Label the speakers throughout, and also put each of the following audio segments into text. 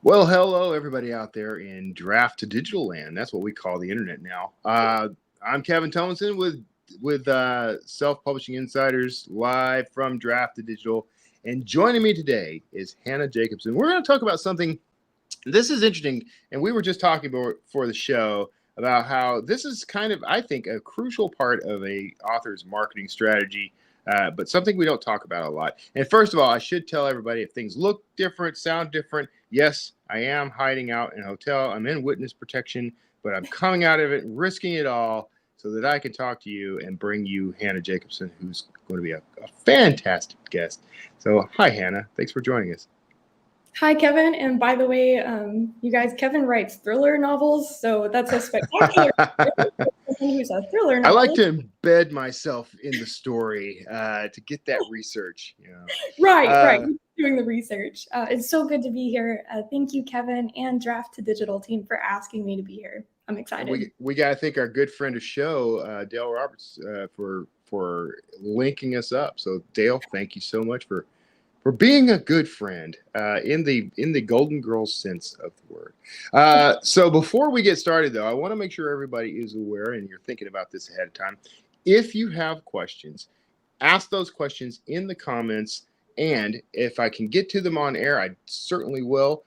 Speaker 1: Well, hello, everybody out there in draft to digital land. That's what we call the internet now. I'm Kevin Tomlinson with Self Publishing Insiders live from Draft to Digital, and joining me today is Hannah Jacobson. We're going to talk about something. This is interesting, and we were just talking about for the show about how this is kind of, I think, a crucial part of a author's marketing strategy. But something we don't talk about a lot. And first of all, I should tell everybody if things look different, sound different, yes, I am hiding out in a hotel. I'm in witness protection, but I'm coming out of it, risking it all so that I can talk to you and bring you Hannah Jacobson, who's going to be a fantastic guest. So, hi, Hannah. Thanks for joining us.
Speaker 2: Hi, Kevin. And by the way, you guys, Kevin writes thriller novels, so that's a spectacular who's a thriller
Speaker 1: I
Speaker 2: novel.
Speaker 1: like to embed myself in the story to get that research. You know.
Speaker 2: Right. Doing the research. It's so good to be here. Thank you, Kevin, and Draft to Digital team for asking me to be here. I'm excited.
Speaker 1: We got to thank our good friend of show, Dale Roberts, for linking us up. So, Dale, thank you so much for being a good friend in the Golden Girls sense of the word. So before we get started, though, I want to make sure everybody is aware and you're thinking about this ahead of time. If you have questions, ask those questions in the comments, and if I can get to them on air, I certainly will.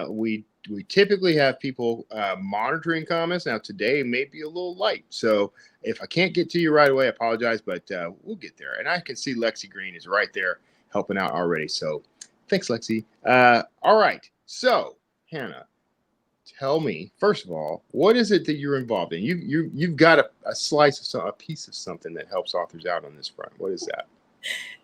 Speaker 1: We typically have people monitoring comments. Now today may be a little light, so if I can't get to you right away, I apologize, but we'll get there. And I can see Lexi Green is right there helping out already. So thanks, Lexi. All right. So Hannah, tell me, first of all, what is it that you're involved in? You've got a slice of a piece of something that helps authors out on this front. What is that?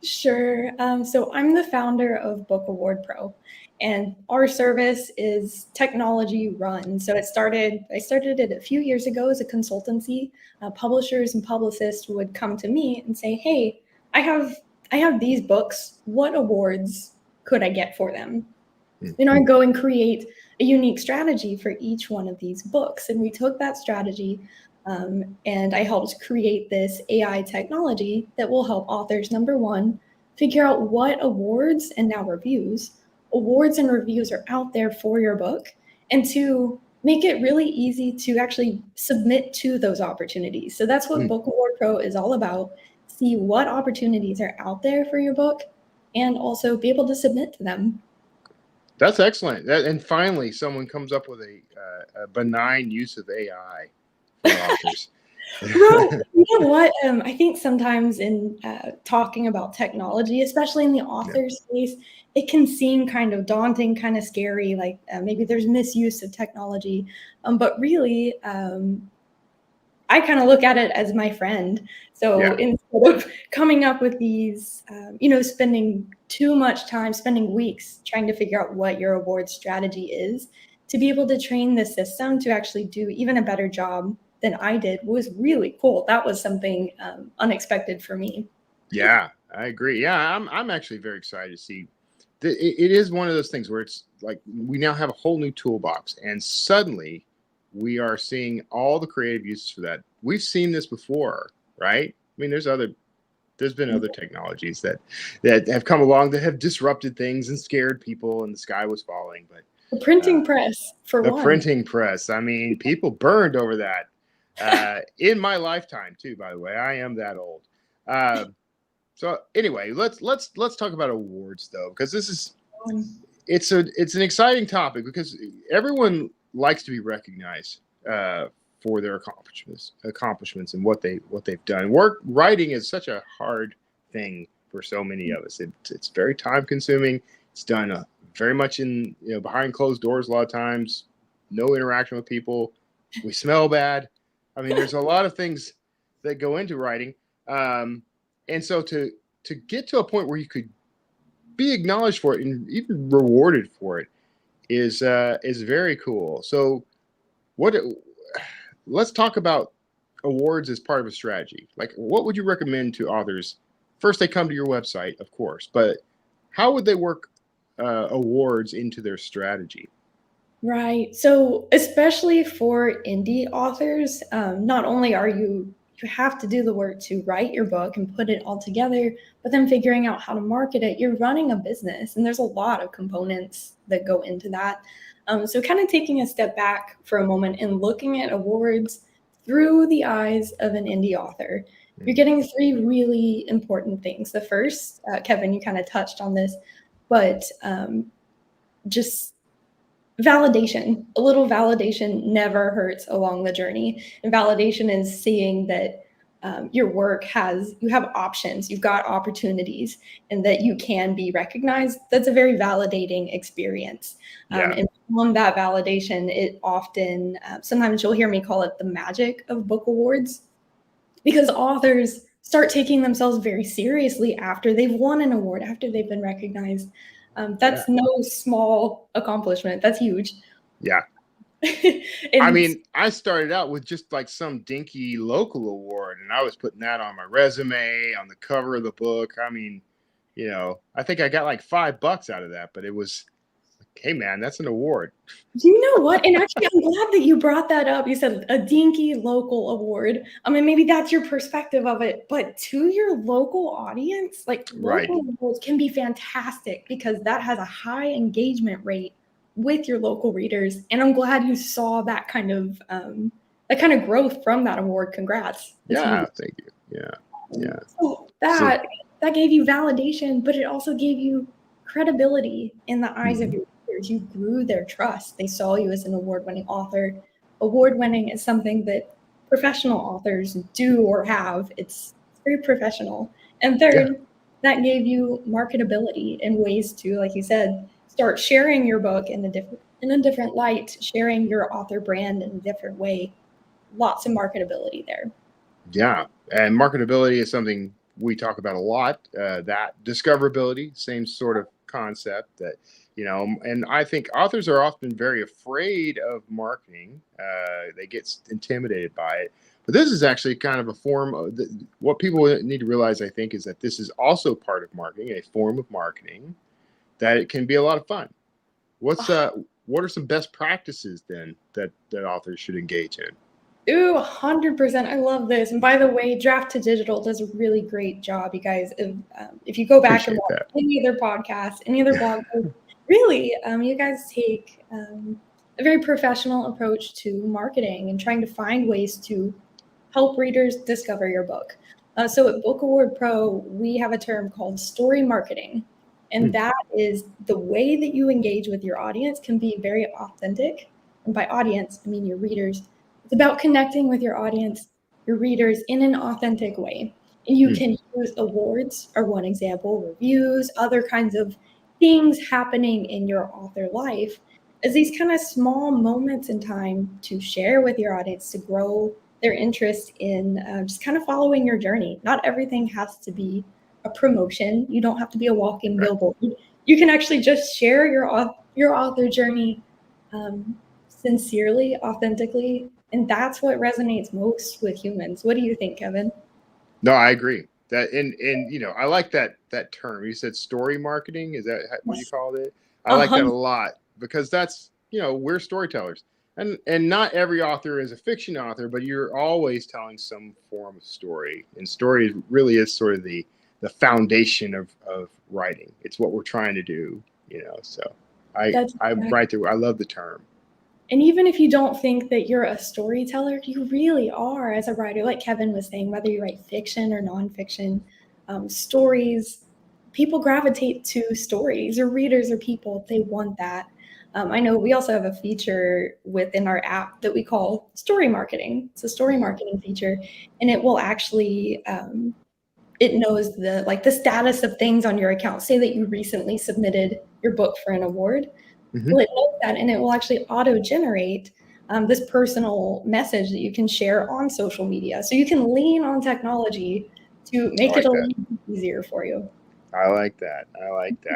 Speaker 2: Sure. So I'm the founder of Book Award Pro, and our service is technology run. So I started it a few years ago as a consultancy. Publishers and publicists would come to me and say, "Hey, I have these books. What awards could I get for them?" And I go and create a unique strategy for each one of these books. And we took that strategy and I helped create this AI technology that will help authors, number one, figure out what awards and now reviews are out there for your book, and to make it really easy to actually submit to those opportunities. So that's what Book Award Pro is all about. See what opportunities are out there for your book and also be able to submit to them.
Speaker 1: That's excellent. And finally, someone comes up with a benign use of AI for authors.
Speaker 2: Right. You know what? I think sometimes in talking about technology, especially in the author space, it can seem kind of daunting, kind of scary, like maybe there's misuse of technology. But really, I kind of look at it as my friend. So instead of coming up with these, spending too much time, spending weeks trying to figure out what your award strategy is, to be able to train the system to actually do even a better job than I did was really cool. That was something unexpected for me.
Speaker 1: Yeah, I agree. Yeah, I'm actually very excited to see. It is one of those things where it's like we now have a whole new toolbox, and suddenly we are seeing all the creative uses for that. We've seen this before, right? I mean, there's been other technologies that have come along that have disrupted things and scared people, and the sky was falling. But
Speaker 2: the printing press, for one.
Speaker 1: The printing press. I mean, people burned over that in my lifetime too. By the way, I am that old. So anyway, let's talk about awards though, because this is it's an exciting topic because everyone likes to be recognized for their accomplishments and what they've done. Writing is such a hard thing for so many of us. It's very time consuming. It's done very much in behind closed doors a lot of times. No interaction with people. We smell bad. I mean, there's a lot of things that go into writing, and so to get to a point where you could be acknowledged for it and even rewarded for it is very cool. So let's talk about awards as part of a strategy. Like, what would you recommend to authors? First, they come to your website, of course, but how would they work awards into their strategy?
Speaker 2: Right. So especially for indie authors, not only are you You have to do the work to write your book and put it all together, but then figuring out how to market it. You're running a business, and there's a lot of components that go into that. So kind of taking a step back for a moment and looking at awards through the eyes of an indie author, you're getting three really important things. The first, Kevin, you kind of touched on this, but just validation. A little validation never hurts along the journey. And validation is seeing that your work you have options, you've got opportunities, and that you can be recognized. That's a very validating experience. And from that validation, it often, sometimes you'll hear me call it the magic of book awards, because authors start taking themselves very seriously after they've won an award, after they've been recognized. That's no small accomplishment. That's huge.
Speaker 1: Yeah. I mean, I started out with just like some dinky local award, and I was putting that on my resume, on the cover of the book. I mean, you know, I think I got like $5 out of that, but it was, hey man, that's an award.
Speaker 2: You know what? And actually, I'm glad that you brought that up. You said a dinky local award. I mean, maybe that's your perspective of it, but to your local audience, like local awards can be fantastic because that has a high engagement rate with your local readers. And I'm glad you saw that kind of growth from that award. Congrats.
Speaker 1: Thank you. Yeah.
Speaker 2: So that gave you validation, but it also gave you credibility in the eyes of your readers. You grew their trust. They saw you as an award-winning author. Award-winning is something that professional authors do or have. It's very professional. And third, that gave you marketability and ways to, like you said, start sharing your book in a different light, sharing your author brand in a different way. Lots of marketability there.
Speaker 1: Yeah, and marketability is something we talk about a lot. That discoverability, same sort of concept that, you know, and I think authors are often very afraid of marketing. They get intimidated by it. But this is actually kind of a form of what people need to realize, I think, is that this is also part of marketing, a form of marketing, that it can be a lot of fun. What are some best practices then that authors should engage in?
Speaker 2: Ooh, 100%. I love this. And by the way, Draft to Digital does a really great job, you guys. If you go back and watch any other podcasts, any other blog posts, really, you guys take a very professional approach to marketing and trying to find ways to help readers discover your book. So at Book Award Pro, we have a term called story marketing. And that is the way that you engage with your audience can be very authentic. And by audience, I mean your readers. It's about connecting with your audience, your readers, in an authentic way. And you can use awards, are one example, reviews, other kinds of things happening in your author life as these kind of small moments in time to share with your audience, to grow their interest in just kind of following your journey. Not everything has to be a promotion. You don't have to be a walking billboard. You can actually just share your author journey sincerely, authentically, and that's what resonates most with humans. What do you think, Kevin?
Speaker 1: No, I agree. That and you know, I like that term. You said story marketing. Is that what you called it? I like that a lot because that's, you know, we're storytellers. And not every author is a fiction author, but you're always telling some form of story. And story really is sort of the foundation of writing. It's what we're trying to do, you know. So I'm right there. I love the term.
Speaker 2: And even if you don't think that you're a storyteller, you really are as a writer. Like Kevin was saying, whether you write fiction or nonfiction, stories, people gravitate to stories, or readers or people, they want that. I know we also have a feature within our app that we call story marketing. It's a story marketing feature, and it will actually, it knows the status of things on your account. Say that you recently submitted your book for an award. Well, it knows that, and it will actually auto-generate this personal message that you can share on social media. So you can lean on technology to make it a little easier for you.
Speaker 1: I like that.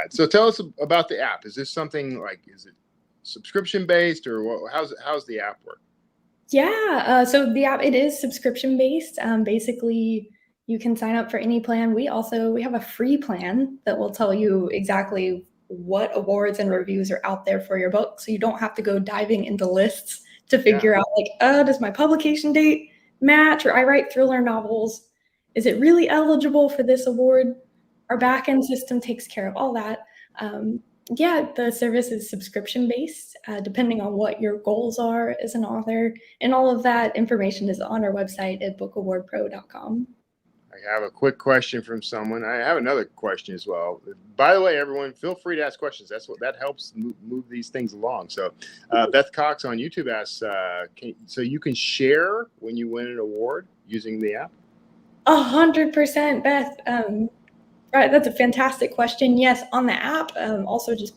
Speaker 1: So tell us about the app. Is this something like, is it subscription-based, or how's the app work?
Speaker 2: Yeah, so the app, it is subscription-based. Basically, you can sign up for any plan. We have a free plan that will tell you exactly what awards and reviews are out there for your book. So you don't have to go diving into lists to figure out, like, does my publication date match, or I write thriller novels. Is it really eligible for this award? Our backend system takes care of all that. Yeah, the service is subscription based, depending on what your goals are as an author. And all of that information is on our website at bookawardpro.com.
Speaker 1: I have a quick question from someone. I have another question as well. By the way, everyone, feel free to ask questions. That helps move these things along. So, Beth Cox on YouTube asks, so you can share when you win an award using the app?
Speaker 2: 100%, Beth. Right, that's a fantastic question. Yes, on the app, also just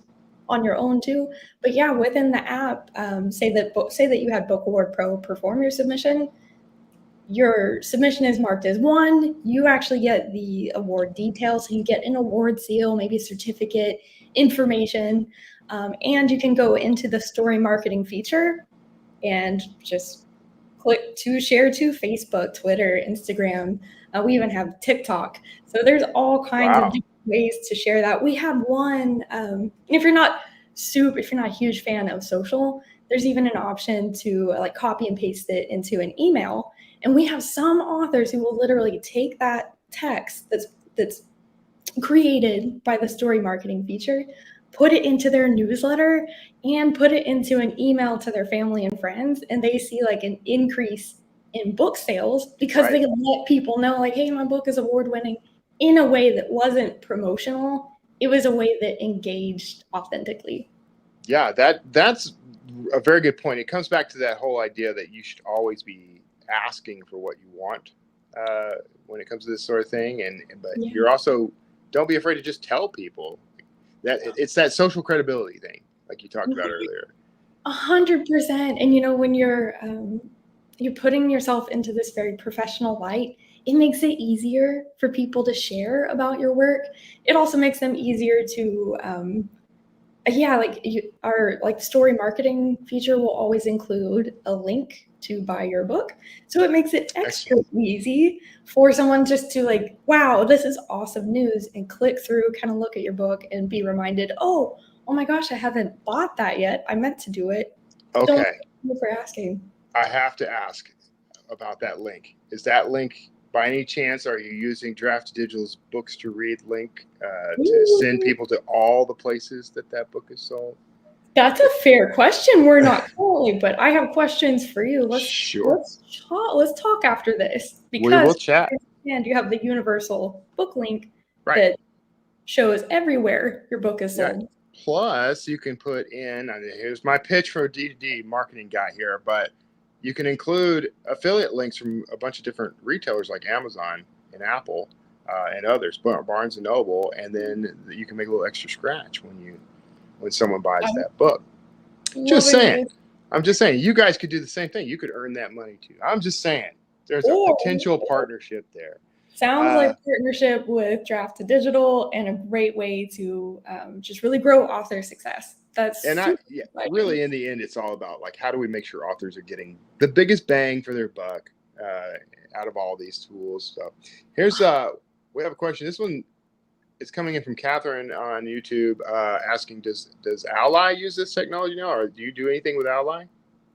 Speaker 2: on your own too. But yeah, within the app, say that you had Book Award Pro perform your submission. Your submission is marked as one. You actually get the award details. So you get an award seal, maybe a certificate, information, and you can go into the story marketing feature and just click to share to Facebook, Twitter, Instagram. We even have TikTok. So there's all kinds of different ways to share that. We have one, if you're not a huge fan of social, there's even an option to like copy and paste it into an email. And we have some authors who will literally take that text that's created by the story marketing feature, put it into their newsletter, and put it into an email to their family and friends, and they see like an increase in book sales because they let people know like, hey, my book is award winning, in a way that wasn't promotional. It was a way that engaged authentically.
Speaker 1: Yeah, that's a very good point. It comes back to that whole idea that you should always be asking for what you want when it comes to this sort of thing, but you're also, don't be afraid to just tell people that it's that social credibility thing, like you talked about earlier.
Speaker 2: 100%. And when you're putting yourself into this very professional light, it makes it easier for people to share about your work. It also makes them easier to our story marketing feature will always include a link to buy your book. So it makes it extra easy for someone just to like, wow, this is awesome news, and click through, kind of look at your book and be reminded, oh my gosh, I haven't bought that yet. I meant to do it.
Speaker 1: Okay.
Speaker 2: Thank you for asking.
Speaker 1: I have to ask about that link. Is that link, by any chance, are you using Draft Digital's Books to Read link to send people to all the places that book is sold?
Speaker 2: That's a fair question. We're not currently, but I have questions for you. Let's talk after this, because
Speaker 1: we will chat.
Speaker 2: And you have the universal book link
Speaker 1: that
Speaker 2: shows everywhere your book is sold.
Speaker 1: Yeah. Plus, you can put in, here's my pitch for a D2D marketing guy here, but you can include affiliate links from a bunch of different retailers like Amazon and Apple and others, Barnes and Noble, and then you can make a little extra scratch when someone buys that book. Just saying. I'm just saying, you guys could do the same thing. You could earn that money too. I'm just saying, there's a potential partnership there.
Speaker 2: Sounds like partnership with Draft Digital, and a great way to just really grow author success.
Speaker 1: Really, in the end, it's all about like, how do we make sure authors are getting the biggest bang for their buck out of all these tools? So here's we have a question. This one is coming in from Catherine on YouTube, asking, does ALLi use this technology now, or do you do anything with ALLi?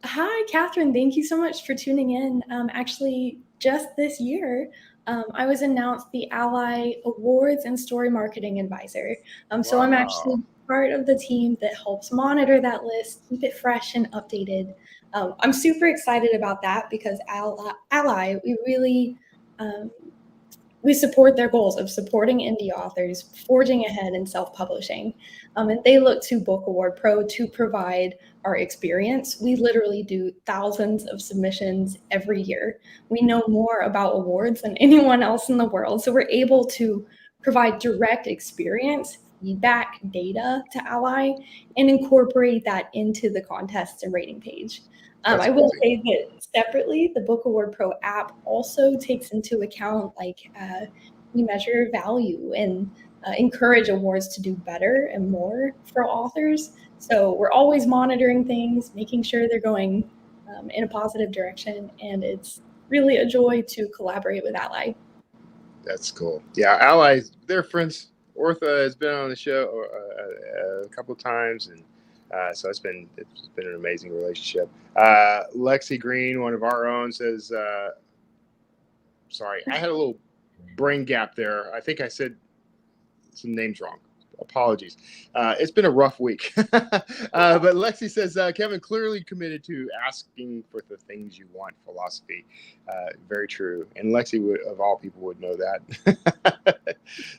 Speaker 2: Hi, Catherine. Thank you so much for tuning in. Actually, just this year, I was announced the ALLi Awards and Story Marketing Advisor. So I'm actually part of the team that helps monitor that list, keep it fresh and updated. I'm super excited about that because ALLi, we really we support their goals of supporting indie authors, forging ahead in self-publishing. And they look to Book Award Pro to provide our experience. We literally do thousands of submissions every year. We know more about awards than anyone else in the world. So we're able to provide direct experience, feedback, data to ALLi, and incorporate that into the contests and rating page. I will say that separately, the Book Award Pro app also takes into account we measure value and encourage awards to do better and more for authors. So we're always monitoring things, making sure they're going in a positive direction, and it's really a joy to collaborate with ALLi.
Speaker 1: That's cool. Yeah, ALLi, they're friends. Ortha has been on the show a couple of times, and so it's been an amazing relationship. Lexi Green, one of our own, says, Sorry, I had a little brain gap there. I think I said some names wrong. Apologies. It's been a rough week. But Lexi says, Kevin clearly committed to asking for the things you want philosophy. Very true. And Lexi, of all people, would know that.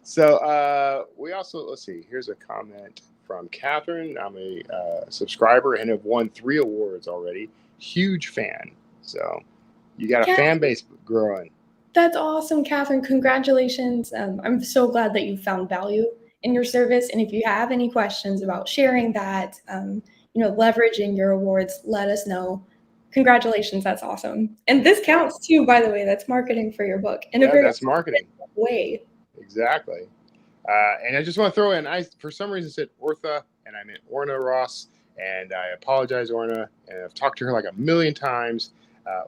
Speaker 1: So we also, let's see, here's a comment from Catherine. I'm a subscriber and have won 3 awards already. Huge fan. So you got a fan base growing.
Speaker 2: That's awesome, Catherine. Congratulations. I'm so glad that you found value in your service. And if you have any questions about sharing that, leveraging your awards, let us know. Congratulations. That's awesome. And this counts too, by the way. That's marketing for your book in a very
Speaker 1: that's marketing
Speaker 2: way.
Speaker 1: Exactly. And I just want to throw in, I for some reason said Ortha, and I meant Orna Ross, and I apologize, Orna, and I've talked to her like a million times.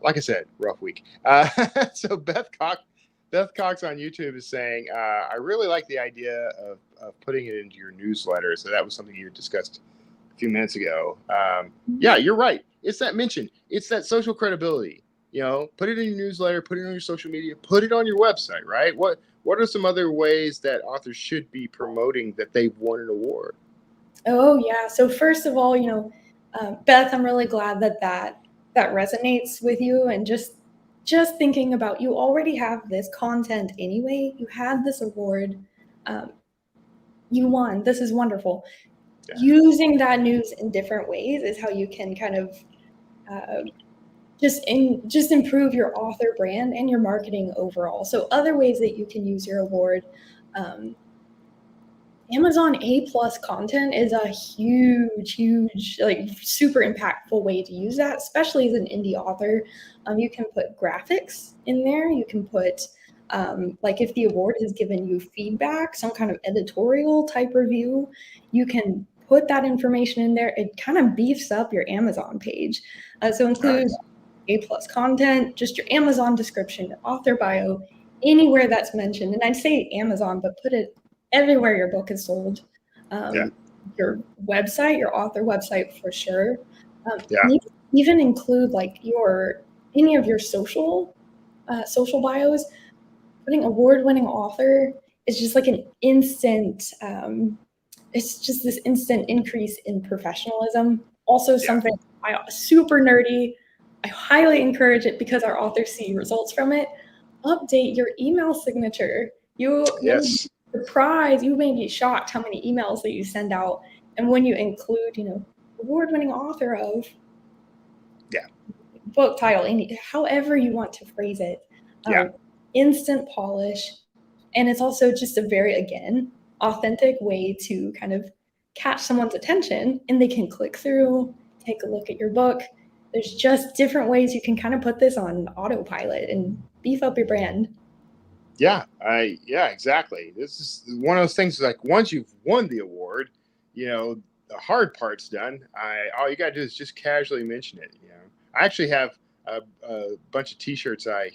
Speaker 1: Like I said, rough week. So Beth Cox on YouTube is saying, I really like the idea of putting it into your newsletter. So that was something you discussed a few minutes ago. Yeah, you're right. It's that mention. It's that social credibility. Put it in your newsletter, put it on your social media, put it on your website, right? What are some other ways that authors should be promoting that they've won an award?
Speaker 2: Oh, yeah. So first of all, Beth, I'm really glad that resonates with you, and just thinking about, you already have this content anyway. You had this award. You won. This is wonderful. Yeah. Using that news in different ways is how you can kind of just improve your author brand and your marketing overall. So other ways that you can use your award. Amazon A+ content is a huge, like super impactful way to use that, especially as an indie author. You can put graphics in there. You can put, like if the award has given you feedback, some kind of editorial type review, you can put that information in there. It kind of beefs up your Amazon page. So include A+ content, just your Amazon description, your author bio, anywhere that's mentioned. And I'd say Amazon, but put it everywhere your book is sold. Your website, your author website for sure. Even include like any of your social bios. Putting award-winning author is just like an instant. It's just this instant increase in professionalism. Also, something super nerdy. I highly encourage it because our authors see results from it. Update your email signature.
Speaker 1: Yes.
Speaker 2: Surprise, you may be shocked how many emails that you send out. And when you include, award-winning author of book title, however you want to phrase it, instant polish. And it's also just a very, again, authentic way to kind of catch someone's attention, and they can click through, take a look at your book. There's just different ways you can kind of put this on autopilot and beef up your brand.
Speaker 1: Yeah, exactly. This is one of those things, like once you've won the award, the hard part's done. All you got to do is just casually mention it. I actually have a bunch of T-shirts I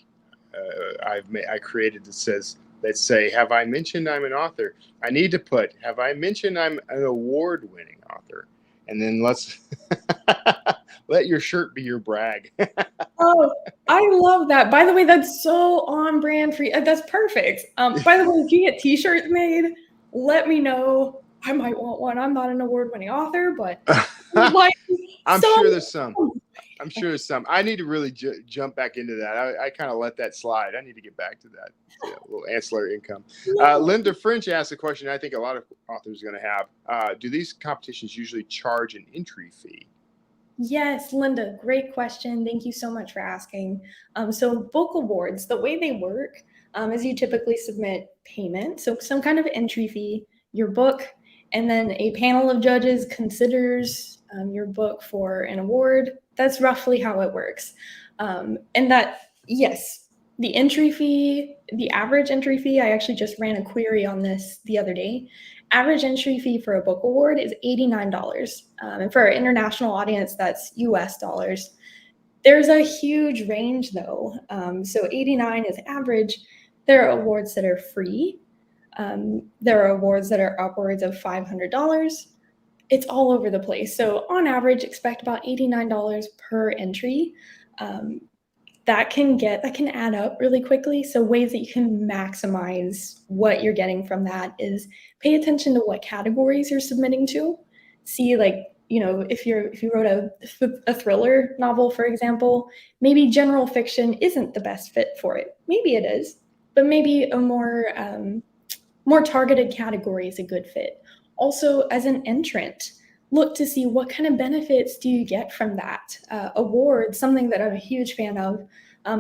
Speaker 1: created that say, "Have I mentioned I'm an author?" I need to put, "Have I mentioned I'm an award-winning author?" And then let's let your shirt be your brag.
Speaker 2: Oh, I love that. By the way, that's so on brand for you. That's perfect. By the way, if you get T-shirts made, let me know. I might want one. I'm not an award-winning author, but
Speaker 1: I'm sure there's some. I need to really jump back into that. I kind of let that slide. I need to get back to that little ancillary income. Linda French asked a question I think a lot of authors are going to have. Do these competitions usually charge an entry fee?
Speaker 2: Yes, Linda, great question. Thank you so much for asking. So book awards, the way they work is you typically submit payment, so some kind of entry fee, your book, and then a panel of judges considers your book for an award. That's roughly how it works. And that, yes, the entry fee, the average entry fee, I actually just ran a query on this the other day. Average entry fee for a book award is $89. And for our international audience, that's US dollars. There's a huge range though. So 89 is average. There are awards that are free. There are awards that are upwards of $500. It's all over the place. So on average, expect about $89 per entry. that can add up really quickly. So ways that you can maximize what you're getting from that is pay attention to what categories you're submitting to. See, like, if you wrote a thriller novel, for example, maybe general fiction isn't the best fit for it. Maybe it is, but maybe a more targeted category is a good fit. Also, as an entrant, look to see what kind of benefits do you get from that. Awards, something that I'm a huge fan of,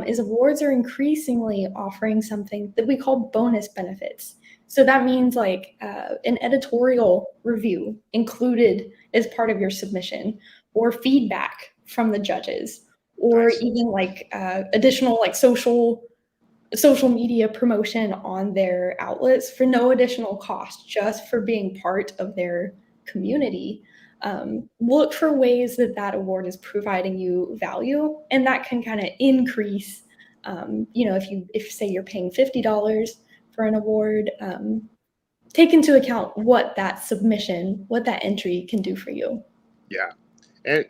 Speaker 2: is awards are increasingly offering something that we call bonus benefits. So that means like an editorial review included as part of your submission, or feedback from the judges, or
Speaker 1: Nice.
Speaker 2: even like additional like social media promotion on their outlets for no additional cost, just for being part of their community. Look for ways that award is providing you value, and that can kind of increase. If say you're paying $50 for an award, take into account what that entry can do for you.
Speaker 1: Yeah. And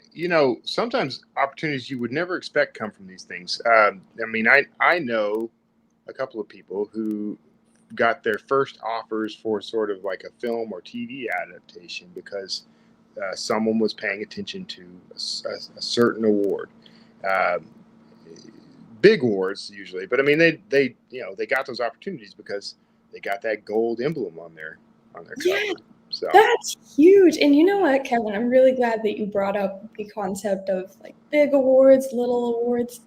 Speaker 1: sometimes opportunities you would never expect come from these things. I mean, I know a couple of people who got their first offers for sort of like a film or TV adaptation because someone was paying attention to a certain award. Um, Big awards usually, but I mean they got those opportunities because they got that gold emblem on their
Speaker 2: Yeah,
Speaker 1: cover. So
Speaker 2: that's huge. And you know what, Kevin? I'm really glad that you brought up the concept of like big awards, little awards.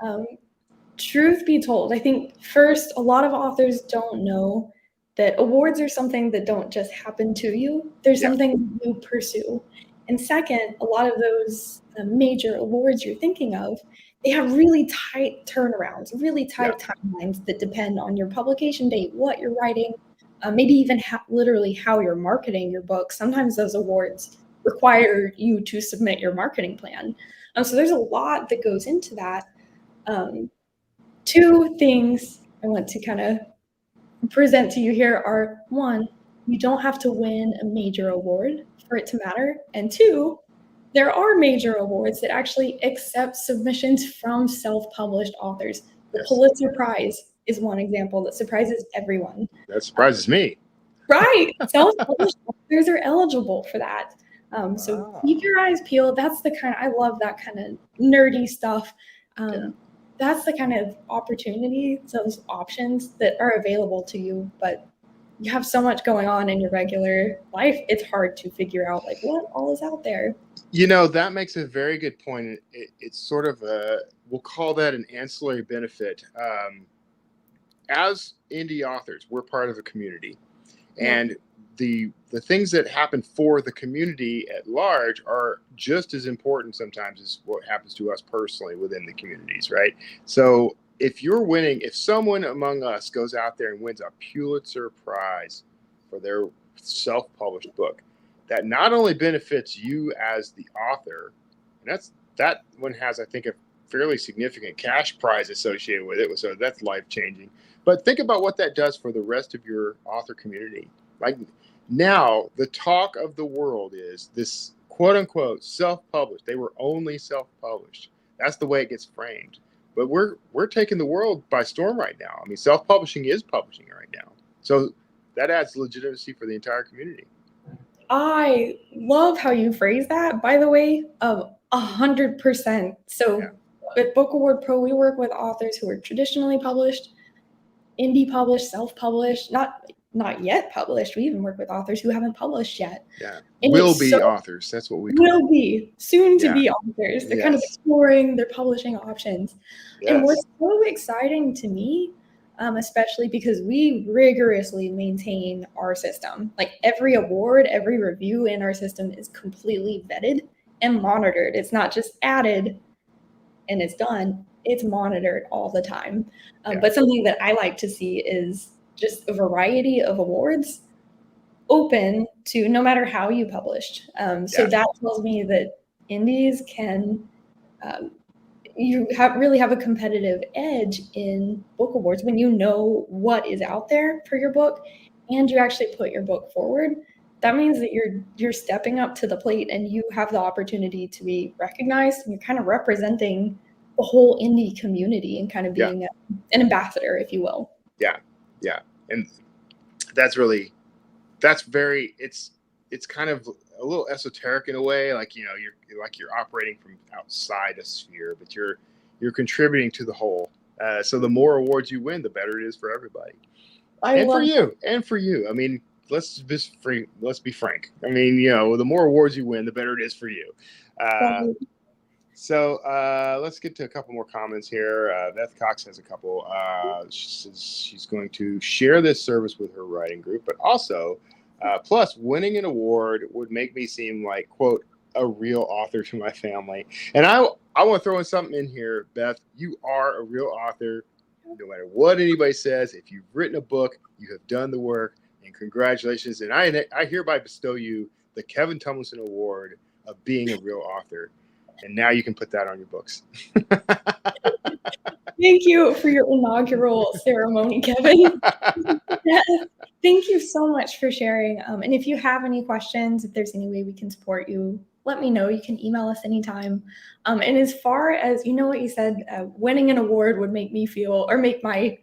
Speaker 2: Um, Truth be told, I think first, a lot of authors don't know that awards are something that don't just happen to you. They're
Speaker 1: yeah,
Speaker 2: something you pursue. And second, a lot of those major awards you're thinking of, they have really tight turnarounds, really
Speaker 1: yeah,
Speaker 2: tight timelines that depend on your publication date, what you're writing, maybe even literally how you're marketing your book. Sometimes those awards require you to submit your marketing plan. So there's a lot that goes into that. Um, Two things I want to kind of present to you here are: one, you don't have to win a major award for it to matter. And two, there are major awards that actually accept submissions from self-published authors. The
Speaker 1: yes,
Speaker 2: Pulitzer Prize is one example that surprises everyone.
Speaker 1: that surprises me.
Speaker 2: Right. Self-published authors are eligible for that. So
Speaker 1: Ah,
Speaker 2: keep your eyes peeled. I love that kind of nerdy stuff.
Speaker 1: yeah.
Speaker 2: That's the kind of opportunity, those options that are available to you, but you have so much going on in your regular life, it's hard to figure out like what all is out there.
Speaker 1: That makes a very good point. It's sort of we'll call that an ancillary benefit. As indie authors, we're part of a community,
Speaker 2: Yeah.
Speaker 1: and the things that happen for the community at large are just as important sometimes as what happens to us personally within the communities, right? So if someone among us goes out there and wins a Pulitzer Prize for their self-published book, that not only benefits you as the author, and that one has, I think, a fairly significant cash prize associated with it, so that's life changing. But think about what that does for the rest of your author community. Like, now the talk of the world is this quote unquote self-published. They were only self-published. That's the way it gets framed. But we're taking the world by storm right now. I mean, self-publishing is publishing right now. So that adds legitimacy for the entire community.
Speaker 2: I love how you phrase that, by the way, 100%.
Speaker 1: Yeah.
Speaker 2: So at Book Award Pro, we work with authors who are traditionally published, indie published, self-published, not yet published. We even work with authors who haven't published yet.
Speaker 1: Yeah.
Speaker 2: And
Speaker 1: Will
Speaker 2: it's so
Speaker 1: be authors. That's what we call
Speaker 2: will
Speaker 1: them.
Speaker 2: be soon to
Speaker 1: Yeah.
Speaker 2: be authors. They're kind of
Speaker 1: Yes.
Speaker 2: exploring their publishing options. And
Speaker 1: Yes.
Speaker 2: what's so exciting to me, especially because we rigorously maintain our system. Like every award, every review in our system is completely vetted and monitored. It's not just added and it's done. It's monitored all the time.
Speaker 1: Yeah.
Speaker 2: But something that I like to see is just a variety of awards open to no matter how you published. So
Speaker 1: Yeah.
Speaker 2: that tells me that indies can, um, really have a competitive edge in book awards when you know what is out there for your book and you actually put your book forward. That means that you're stepping up to the plate and you have the opportunity to be recognized and you're kind of representing the whole indie community and kind of
Speaker 1: Yeah.
Speaker 2: being an ambassador, if you will.
Speaker 1: Yeah. Yeah. And that's very, it's kind of a little esoteric in a way, like, you know, you're operating from outside a sphere, but you're contributing to the whole. So the more awards you win, the better it is for everybody. And for you. I mean, let's be frank. I mean, you know, the more awards you win, the better it is for you. So let's get to a couple more comments here. Beth Cox has a couple. She says she's going to share this service with her writing group, but also, plus, winning an award would make me seem like, quote, a real author to my family. And I want to throw in something in here, Beth. You are a real author, no matter what anybody says. If you've written a book, you have done the work, and congratulations. And I hereby bestow you the Kevin Tumlinson Award of being a real author. And now you can put that on your books.
Speaker 2: Thank you for your inaugural ceremony, Kevin. Thank you so much for sharing. And if you have any questions, if there's any way we can support you, let me know. You can email us anytime. And as far as, you know what you said, winning an award would make me feel, or make my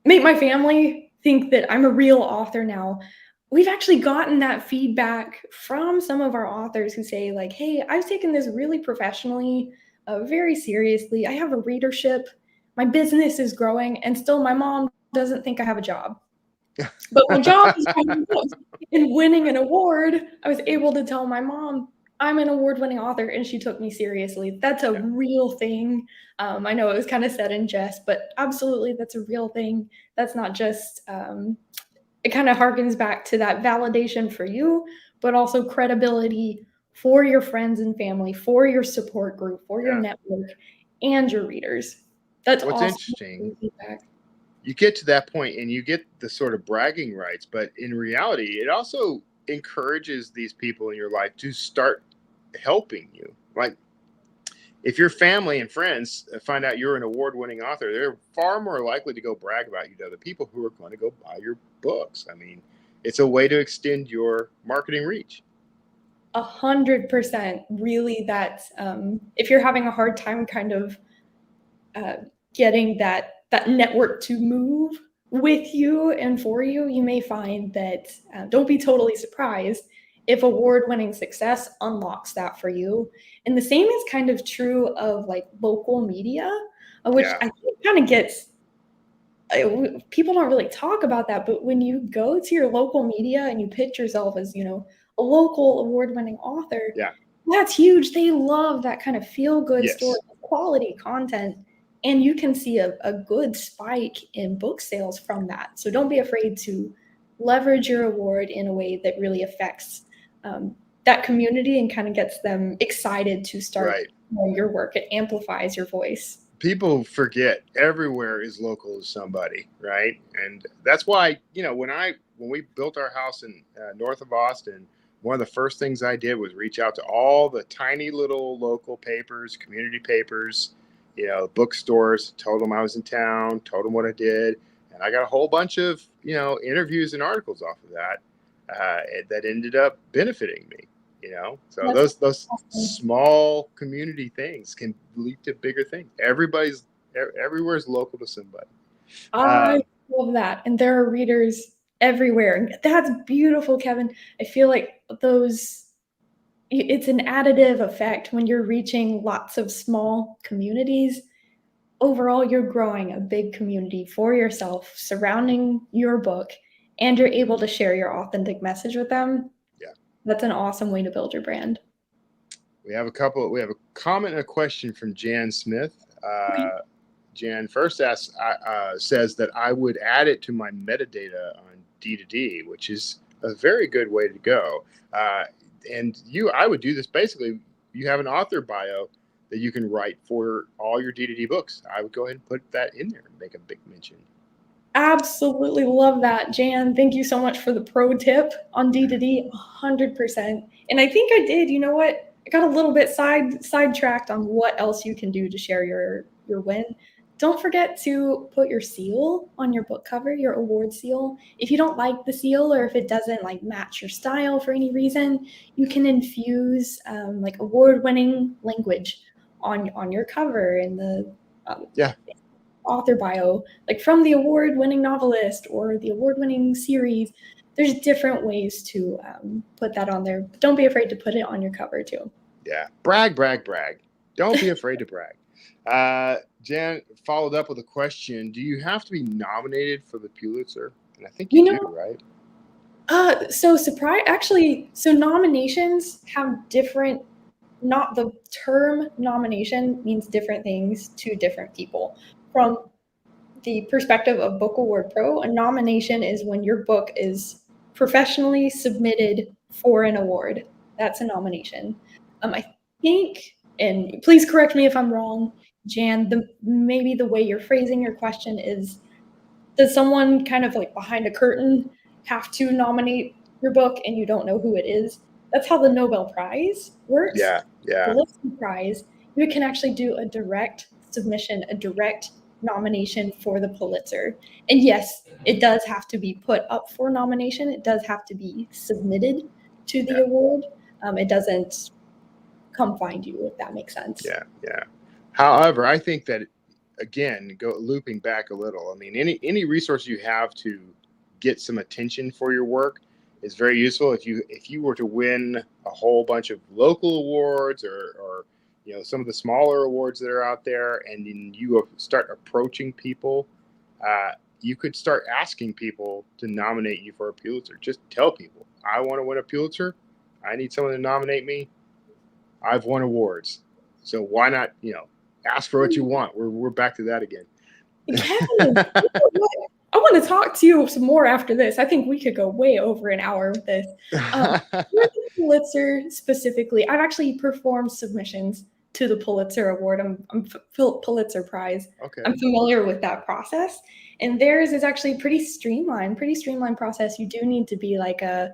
Speaker 2: family think that I'm a real author now. We've actually gotten that feedback from some of our authors who say, like, hey, I've taken this really professionally, very seriously. I have a readership. My business is growing, and still my mom doesn't think I have a job. But my job is in winning an award. I was able to tell my mom I'm an award-winning author, and she took me seriously. That's a real thing. I know it was kind of said in jest, but absolutely, that's a real thing. That's not just it kind of harkens back to that validation for you, but also credibility for your friends and family, for your support group, for your network, and your readers. That's
Speaker 1: what's
Speaker 2: awesome.
Speaker 1: Interesting. You get to that point and you get the sort of bragging rights, but in reality, it also encourages these people in your life to start helping you. Like, if your family and friends find out you're an award-winning author, they're far more likely to go brag about you to other people who are going to go buy your books. I mean, it's a way to extend your marketing reach.
Speaker 2: 100%. Really, that's if you're having a hard time kind of getting that network to move with you and for you, you may find that don't be totally surprised if award-winning success unlocks that for you. And the same is kind of true of like local media, which I think kind of gets, people don't really talk about that, but when you go to your local media and you pitch yourself as, you know, a local award-winning author, that's huge. They love that kind of feel-good story, quality content, and you can see a good spike in book sales from that. So don't be afraid to leverage your award in a way that really affects that community and kind of gets them excited to start your work. It amplifies your voice.
Speaker 1: People forget everywhere is local to somebody, right? And that's why, you know, when we built our house in north of Austin, one of the first things I did was reach out to all the tiny little local papers, community papers, you know, bookstores, told them I was in town, told them what I did. And I got a whole bunch of, you know, interviews and articles off of that that ended up benefiting me, you know. So those small community things can lead to bigger things. Everywhere's local to somebody.
Speaker 2: I love that. And there are readers everywhere. And that's beautiful, Kevin. I feel like it's an additive effect when you're reaching lots of small communities. Overall, you're growing a big community for yourself surrounding your book, and you're able to share your authentic message with them. That's an awesome way to build your brand.
Speaker 1: We have a comment and a question from Jan Smith. Jan first says that I would add it to my metadata on D2D, which is a very good way to go. And I would do this basically. You have an author bio that you can write for all your D2D books. I would go ahead and put that in there and make a big mention.
Speaker 2: Absolutely love that, Jan. Thank you so much for the pro tip on D2D, 100%. And I think I did, you know what? I got a little bit sidetracked on what else you can do to share your win. Don't forget to put your seal on your book cover, your award seal. If you don't like the seal, or if it doesn't like match your style for any reason, you can infuse like award-winning language on your cover in the
Speaker 1: Yeah.
Speaker 2: author bio, like from the award-winning novelist or the award-winning series. There's different ways to put that on there. But don't be afraid to put it on your cover too.
Speaker 1: Yeah. Brag, brag, brag. Don't be afraid to brag. Jan followed up with a question. Do you have to be nominated for the Pulitzer? And I think you do, right?
Speaker 2: So nominations have different, not the term nomination means different things to different people. From the perspective of Book Award Pro, a nomination is when your book is professionally submitted for an award. That's a nomination. I think, and please correct me if I'm wrong, Jan, maybe the way you're phrasing your question is, does someone kind of like behind a curtain have to nominate your book and you don't know who it is? That's how the Nobel Prize works.
Speaker 1: Yeah.
Speaker 2: The Litzman Prize, you can actually do a direct submission, a direct nomination for the Pulitzer. And yes, it does have to be put up for nomination. It does have to be submitted to the award. It doesn't come find you, if that makes sense.
Speaker 1: Yeah. However, I think that, again, looping back a little, I mean, any resource you have to get some attention for your work is very useful. If you were to win a whole bunch of local awards or some of the smaller awards that are out there, and then you start approaching people, you could start asking people to nominate you for a Pulitzer. Just tell people, I want to win a Pulitzer. I need someone to nominate me. I've won awards, so why not ask for what you want. We're back to that again.
Speaker 2: Kevin, I want to talk to you some more after this. I think we could go way over an hour with this. For the Pulitzer specifically, I've actually performed submissions to the Pulitzer Award. I'm Pulitzer Prize.
Speaker 1: Okay.
Speaker 2: I'm familiar with that process, and theirs is actually pretty streamlined process. You do need to be like I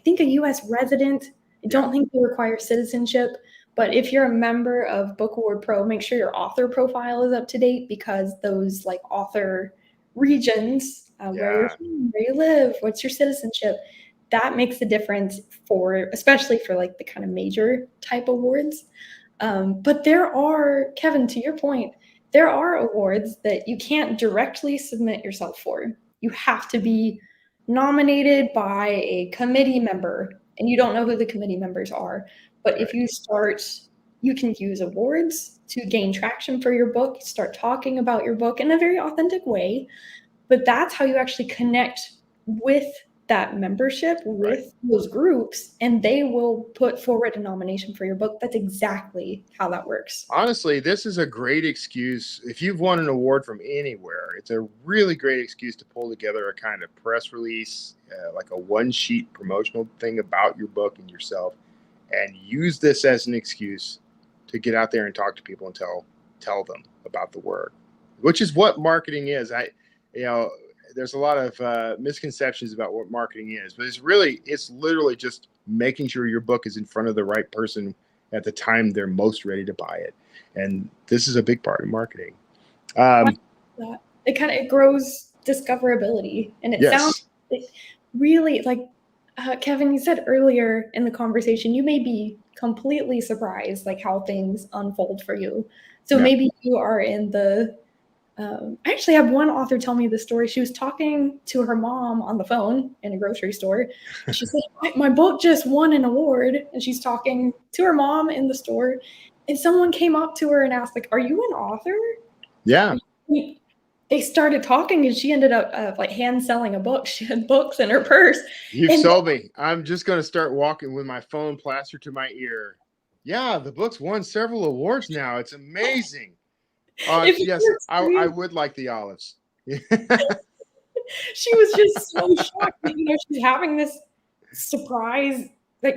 Speaker 2: think a U.S. resident. I don't think they require citizenship. But if you're a member of Book Award Pro, make sure your author profile is up to date, because those like author regions, where you live, what's your citizenship, that makes a difference especially for like the kind of major type awards. But there are, Kevin, to your point, there are awards that you can't directly submit yourself for. You have to be nominated by a committee member, and you don't know who the committee members are. But if you can use awards to gain traction for your book, start talking about your book in a very authentic way. But that's how you actually connect with that membership, with those groups, and they will put forward a nomination for your book. That's exactly how that works.
Speaker 1: Honestly, this is a great excuse. If you've won an award from anywhere, it's a really great excuse to pull together a kind of press release, like a one-sheet promotional thing about your book and yourself, and use this as an excuse to get out there and talk to people and tell them about the work, which is what marketing is. There's a lot of misconceptions about what marketing is, but it's literally just making sure your book is in front of the right person at the time they're most ready to buy it. And this is a big part of marketing.
Speaker 2: It grows discoverability, and it sounds really like, Kevin, you said earlier in the conversation, you may be completely surprised like how things unfold for you. So maybe you are in the I actually had one author tell me the story. She was talking to her mom on the phone in a grocery store. She said, my book just won an award. And she's talking to her mom in the store. And someone came up to her and asked, like, are you an author?
Speaker 1: Yeah.
Speaker 2: They started talking, and she ended up like hand selling a book. She had books in her purse.
Speaker 1: You've sold me. I'm just going to start walking with my phone plastered to my ear. Yeah, the book's won several awards now. It's amazing. Yes, I would like the olives.
Speaker 2: She was just so shocked. She's having this surprise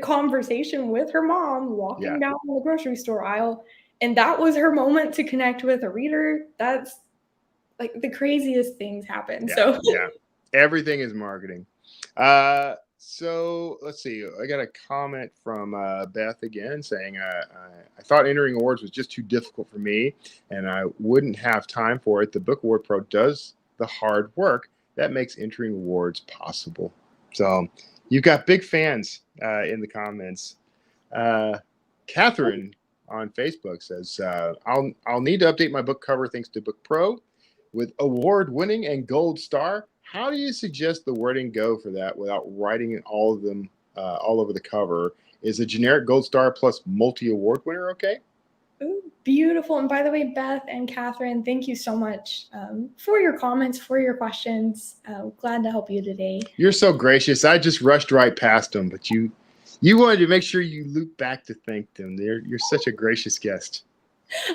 Speaker 2: conversation with her mom walking down the grocery store aisle. And that was her moment to connect with a reader. That's like the craziest things happen.
Speaker 1: Everything is marketing. So let's see. I got a comment from Beth again saying, I thought entering awards was just too difficult for me and I wouldn't have time for it. The Book Award Pro does the hard work that makes entering awards possible. So you've got big fans in the comments. Catherine, on Facebook says, I'll need to update my book cover thanks to Book Pro with award-winning and gold star. How do you suggest the wording go for that without writing all of them all over the cover? Is a generic gold star plus multi-award winner okay?
Speaker 2: Ooh, beautiful. And by the way, Beth and Catherine, thank you so much for your comments, for your questions. Glad to help you today.
Speaker 1: You're so gracious. I just rushed right past them, but you wanted to make sure you loop back to thank them. You're such a gracious guest.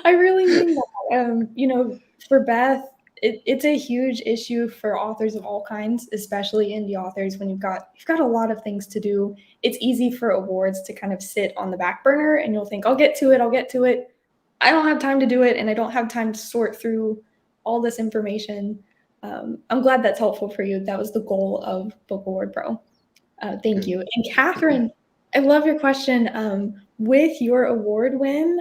Speaker 2: I really mean that. For Beth, it's a huge issue for authors of all kinds, especially indie authors. When you've got a lot of things to do, it's easy for awards to kind of sit on the back burner, and you'll think, I'll get to it. I don't have time to do it, and I don't have time to sort through all this information. I'm glad that's helpful for you. That was the goal of Book Award Pro. Thank you. And Catherine, I love your question. With your award win,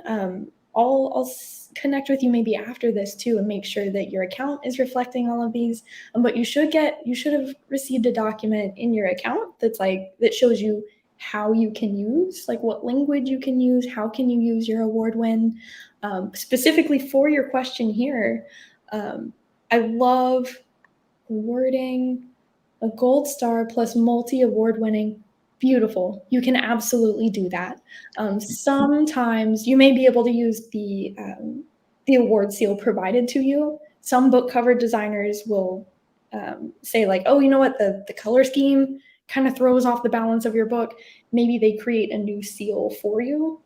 Speaker 2: I'll connect with you maybe after this too and make sure that your account is reflecting all of these. But you should have received a document in your account that shows you how you can use, like what language you can use, how can you use your award win. Specifically for your question here, I love wording a gold star plus multi-award winning. Beautiful. You can absolutely do that. Sometimes you may be able to use the award seal provided to you. Some book cover designers will say like, oh, you know what, the color scheme kind of throws off the balance of your book. Maybe they create a new seal for you.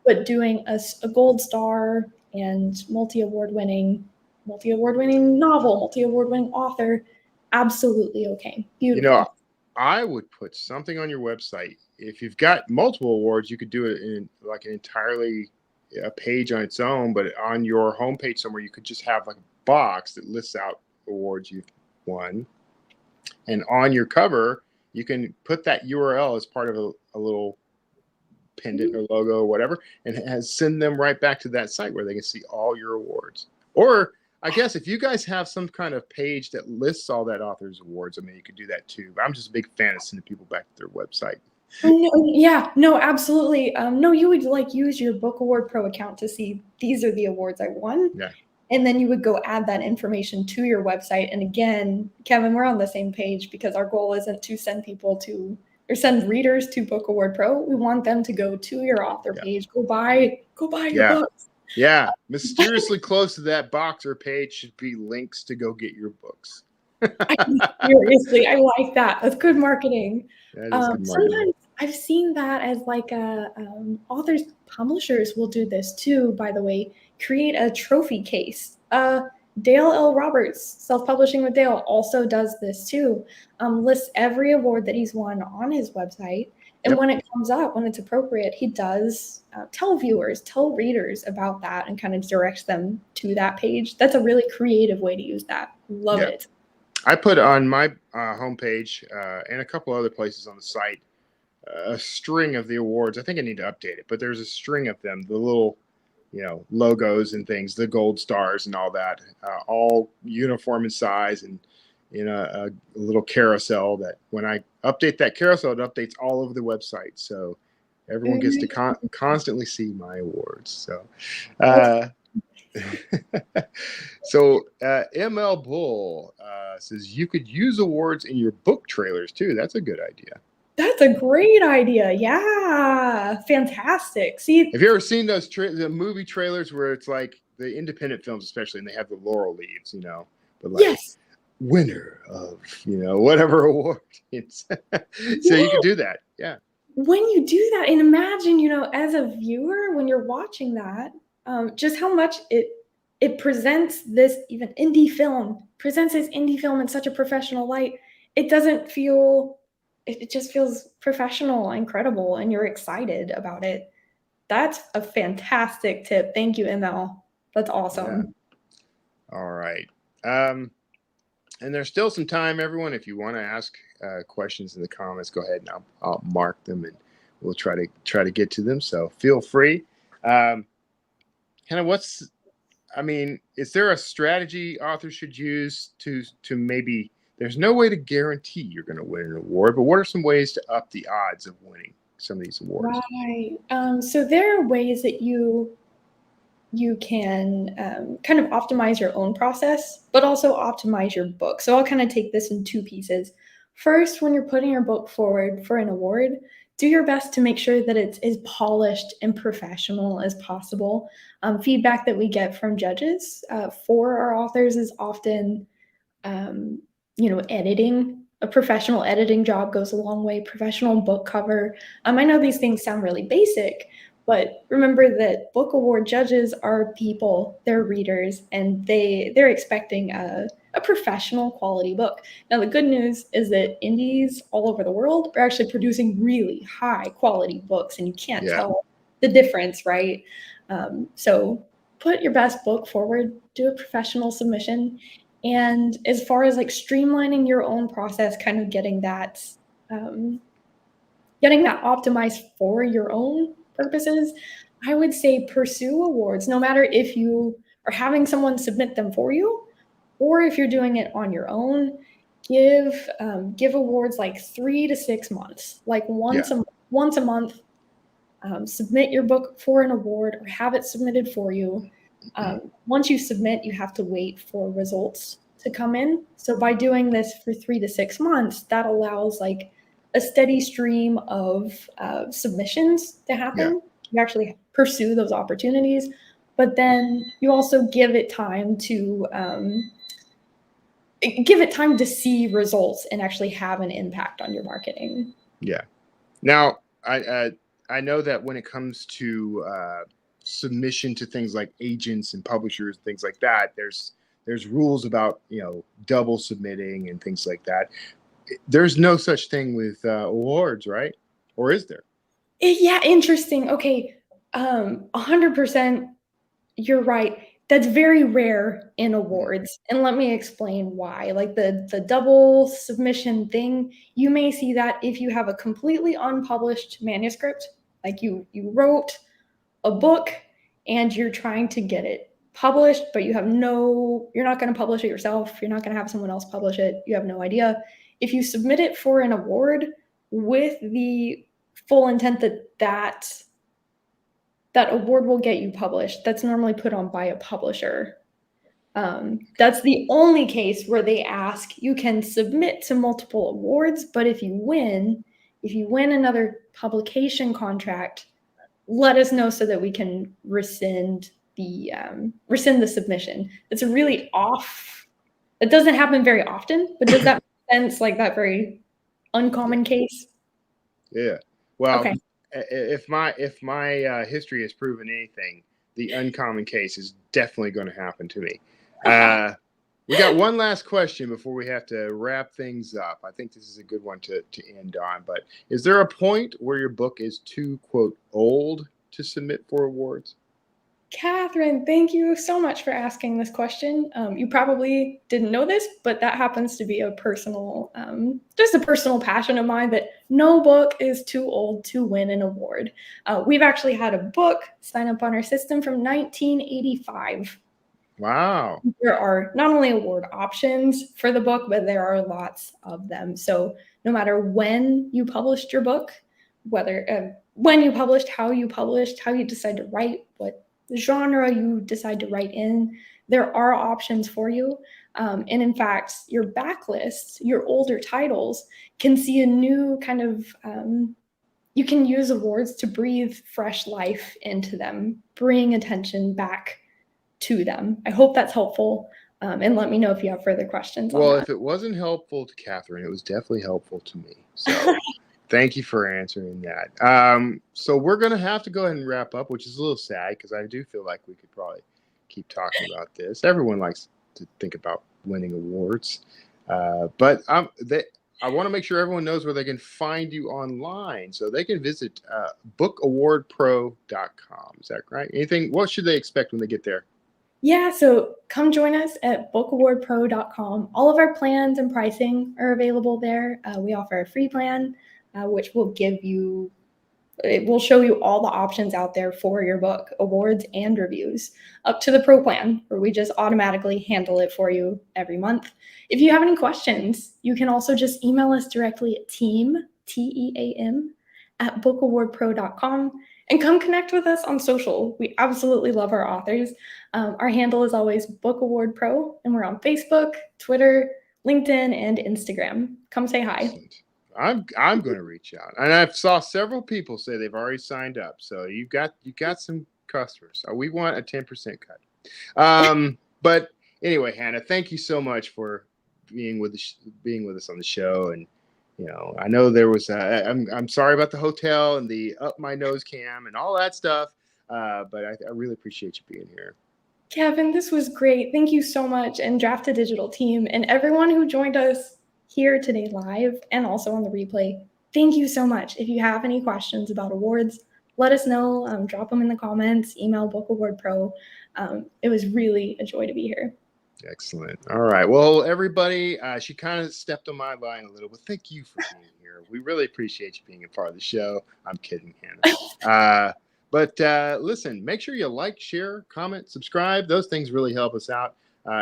Speaker 2: But doing a gold star and multi-award winning novel, multi-award winning author, absolutely okay. Beautiful.
Speaker 1: I would put something on your website. If you've got multiple awards, you could do it in like an entirely a page on its own, but on your homepage somewhere, you could just have like a box that lists out awards you've won. And on your cover, you can put that URL as part of a little pendant or logo or whatever, and send them right back to that site where they can see all your awards. Or I guess if you guys have some kind of page that lists all that author's awards, I mean, you could do that too. But I'm just a big fan of sending people back to their website.
Speaker 2: No, absolutely. No, you would use your Book Award Pro account to see these are the awards I won.
Speaker 1: Yeah.
Speaker 2: And then you would go add that information to your website. And again, Kevin, we're on the same page because our goal isn't to send send readers to Book Award Pro. We want them to go to your author page, go buy your books.
Speaker 1: Yeah, mysteriously close to that box or page should be links to go get your books.
Speaker 2: Seriously, I like that. That's good marketing.
Speaker 1: That is good marketing.
Speaker 2: Sometimes I've seen that as authors, publishers will do this too, by the way, create a trophy case. Dale L. Roberts, Self-Publishing with Dale, also does this too. Lists every award that he's won on his website. And when it comes up, when it's appropriate, he does tell readers about that and kind of directs them to that page. That's a really creative way to use that. Love it.
Speaker 1: I put on my homepage and a couple other places on the site a string of the awards. I think I need to update it, but there's a string of them, the little logos and things, the gold stars and all that, all uniform in size and in a little carousel that when I update that carousel, it updates all over the website. So everyone gets to constantly see my awards. So, ML Bull says you could use awards in your book trailers too. That's a good idea.
Speaker 2: That's a great idea. Yeah, fantastic. See,
Speaker 1: have you ever seen those the movie trailers where it's like the independent films, especially, and they have the laurel leaves, but like winner of whatever award. So you can do that. Yeah.
Speaker 2: When you do that, and imagine as a viewer when you're watching that, just how much it presents this even indie film in such a professional light. It doesn't feel. It just feels professional and credible, and you're excited about it. That's a fantastic tip. Thank you, ML. That's awesome.
Speaker 1: Yeah. All right. And there's still some time, everyone. If you want to ask questions in the comments, go ahead and I'll mark them, and we'll try to get to them. So feel free. Is there a strategy authors should use to maybe? There's no way to guarantee you're going to win an award, but what are some ways to up the odds of winning? some of these awards?
Speaker 2: Right. So there are ways that you can kind of optimize your own process, but also optimize your book. So I'll kind of take this in two pieces. First, when you're putting your book forward for an award, do your best to make sure that it's as polished and professional as possible. Feedback that we get from judges for our authors is often um, editing. A professional editing job goes a long way. Professional book cover. I know these things sound really basic, but remember that book award judges are people, they're readers, and they're expecting a professional quality book. Now, the good news is that indies all over the world are actually producing really high quality books, and you can't
Speaker 1: Yeah.
Speaker 2: tell the difference, right? So put your best book forward, do a professional submission, and as far as like streamlining your own process, kind of um, getting that optimized for your own purposes, I would say pursue awards, no matter if you are having someone submit them for you or if you're doing it on your own. Give awards like 3 to 6 months, like
Speaker 1: Yeah.
Speaker 2: once a month. Submit your book for an award or have it submitted for you. Once you submit, you have to wait for results to come in. So by doing this for 3 to 6 months, that allows like a steady stream of submissions to happen. You actually pursue those opportunities, but then you also give it time to see results and actually have an impact on your marketing.
Speaker 1: Yeah. Now, I know that when it comes to submission to things like agents and publishers, things like that, there's rules about double submitting and things like that. There's no such thing with awards, right? Or is there?
Speaker 2: Yeah, interesting. Okay, 100%. You're right. That's very rare in
Speaker 1: Mhm.
Speaker 2: awards, and let me explain why. Like the double submission thing, you may see that if you have a completely unpublished manuscript, like you wrote a book and you're trying to get it published, but you're not going to publish it yourself. You're not going to have someone else publish it. You have no idea. If you submit it for an award with the full intent that award will get you published, that's normally put on by a publisher. That's the only case where they ask you can submit to multiple awards, but if you win another publication contract, let us know so that we can rescind the submission. It's a really off. It doesn't happen very often, but does that make sense? Like that very uncommon case?
Speaker 1: Yeah. Well,
Speaker 2: Okay.
Speaker 1: if my history has proven anything, the uncommon case is definitely going to happen to me. Uh, we got one last question before we have to wrap things up. I think this is a good one to end on. But is there a point where your book is too, quote, old to submit for awards?
Speaker 2: Catherine, thank you so much for asking this question. You probably didn't know this, but that happens to be just a personal passion of mine, that no book is too old to win an award. We've actually had a book sign up on our system from 1985.
Speaker 1: Wow.
Speaker 2: There are not only award options for the book, but there are lots of them. So no matter when you published your book, when you published, how you decide to write, what genre you decide to write in, there are options for you. And in fact, your backlists, your older titles, can see a new kind of you can use awards to breathe fresh life into them, bring attention back to them. I hope that's helpful. And let me know if you have further questions on
Speaker 1: Well,
Speaker 2: that.
Speaker 1: if it wasn't helpful to Catherine, it was definitely helpful to me. So thank you for answering that. So we're going to have to go ahead and wrap up, which is a little sad because I do feel like we could probably keep talking about this. Everyone likes to think about winning awards. But I want to make sure everyone knows where they can find you online. So they can visit bookawardpro.com. Is that right? What should they expect when they get there?
Speaker 2: Yeah, so come join us at bookawardpro.com. All of our plans and pricing are available there. We offer a free plan, which it will show you all the options out there for your book, awards and reviews, up to the pro plan, where we just automatically handle it for you every month. If you have any questions, you can also just email us directly at team, TEAM, at bookawardpro.com, and come connect with us on social. We absolutely love our authors. Our handle is always Book Award Pro, and we're on Facebook, Twitter, LinkedIn, and Instagram. Come say hi.
Speaker 1: Excellent. I'm going to reach out, and I've saw several people say they've already signed up. So you got some customers. We want a 10% cut. But anyway, Hannah, thank you so much for being with us on the show. And I know there was I'm sorry about the hotel and the up my nose cam and all that stuff, but I really appreciate you being here.
Speaker 2: Kevin, this was great. Thank you so much, and Draft to Digital team and everyone who joined us here today live and also on the replay. Thank you so much. If you have any questions about awards, let us know. Drop them in the comments. Email Book Award Pro. It was really a joy to be here.
Speaker 1: Excellent. All right. Well, everybody, she kind of stepped on my line a little, but thank you for being here. We really appreciate you being a part of the show. I'm kidding, Hannah. But listen, make sure you like, share, comment, subscribe. Those things really help us out.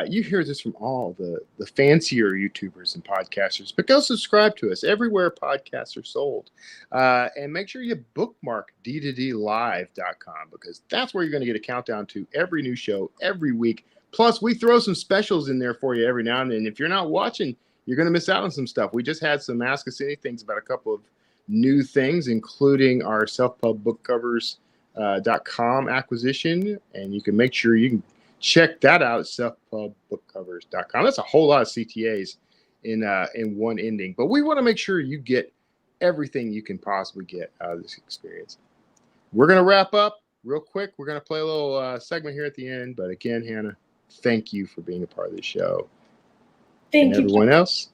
Speaker 1: You hear this from all the fancier YouTubers and podcasters, but go subscribe to us everywhere podcasts are sold. And make sure you bookmark d2dlive.com, because that's where you're going to get a countdown to every new show every week. Plus, we throw some specials in there for you every now and then. If you're not watching, you're going to miss out on some stuff. We just had some Ask Us Anythings about a couple of new things, including our selfpubbookcovers.com acquisition. And you can make sure you can check that out at selfpubbookcovers.com. That's a whole lot of CTAs in one ending. But we want to make sure you get everything you can possibly get out of this experience. We're going to wrap up real quick. We're going to play a little segment here at the end. But again, Hannah, thank you for being a part of the show.
Speaker 2: Thank you.
Speaker 1: Everyone else,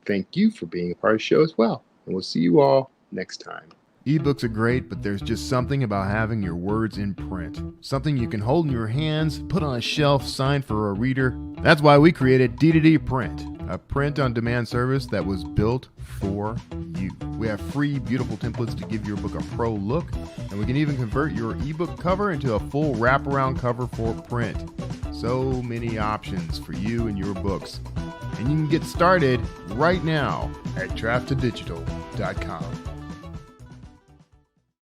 Speaker 1: thank you for being a part of the show as well. And we'll see you all next time.
Speaker 3: Ebooks are great, but there's just something about having your words in print. Something you can hold in your hands, put on a shelf, sign for a reader. That's why we created D2D Print, a print-on-demand service that was built for you. We have free, beautiful templates to give your book a pro look, and we can even convert your ebook cover into a full wraparound cover for print. So many options for you and your books. And you can get started right now at drafttodigital.com.